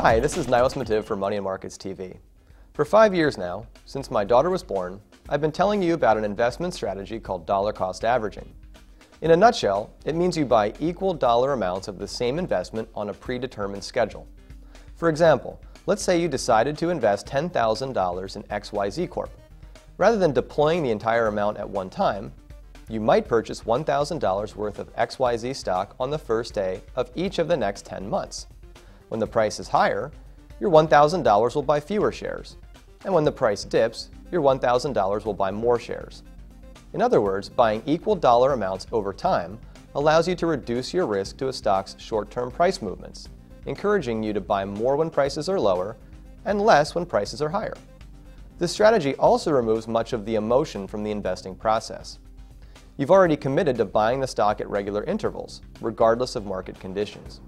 Hi, this is Nilus Mattive for Money and Markets TV. For 5 years now, since my daughter was born, I've been telling you about an investment strategy called dollar cost averaging. In a nutshell, it means you buy equal dollar amounts of the same investment on a predetermined schedule. For example, let's say you decided to invest $10,000 in XYZ Corp. Rather than deploying the entire amount at one time, you might purchase $1,000 worth of XYZ stock on the first day of each of the next 10 months. When the price is higher, your $1,000 will buy fewer shares, and when the price dips, your $1,000 will buy more shares. In other words, buying equal dollar amounts over time allows you to reduce your risk to a stock's short-term price movements, encouraging you to buy more when prices are lower and less when prices are higher. This strategy also removes much of the emotion from the investing process. You've already committed to buying the stock at regular intervals, regardless of market conditions.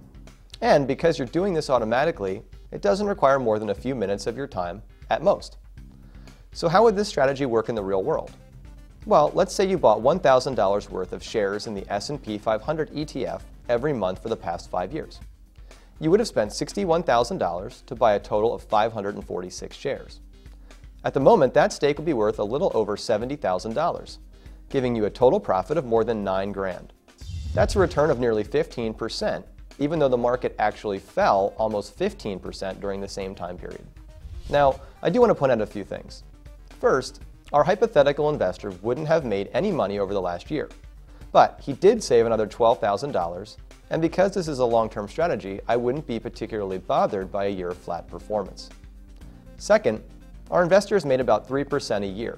And because you're doing this automatically, it doesn't require more than a few minutes of your time at most. So how would this strategy work in the real world? Well, let's say you bought $1,000 worth of shares in the S&P 500 ETF every month for the past 5 years. You would have spent $61,000 to buy a total of 546 shares. At the moment, that stake would be worth a little over $70,000, giving you a total profit of more than $9,000. That's a return of nearly 15%, even though the market actually fell almost 15% during the same time period. Now, I do want to point out a few things. First, our hypothetical investor wouldn't have made any money over the last year, but he did save another $12,000, and because this is a long-term strategy, I wouldn't be particularly bothered by a year of flat performance. Second, our investor has made about 3% a year.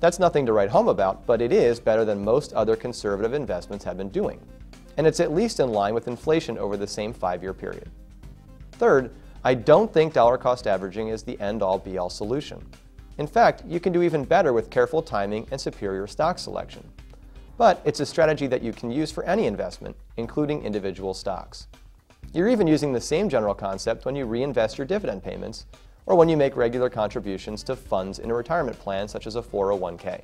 That's nothing to write home about, but it is better than most other conservative investments have been doing, and it's at least in line with inflation over the same 5-year period. Third, I don't think dollar cost averaging is the end-all be-all solution. In fact, you can do even better with careful timing and superior stock selection. But it's a strategy that you can use for any investment, including individual stocks. You're even using the same general concept when you reinvest your dividend payments or when you make regular contributions to funds in a retirement plan such as a 401k.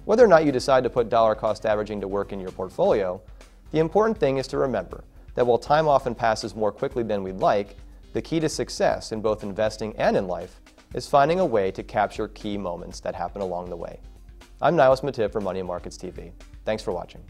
Whether or not you decide to put dollar cost averaging to work in your portfolio, the important thing is to remember that while time often passes more quickly than we'd like, the key to success in both investing and in life is finding a way to capture key moments that happen along the way. I'm Nilus Mattive for Money and Markets TV. Thanks for watching.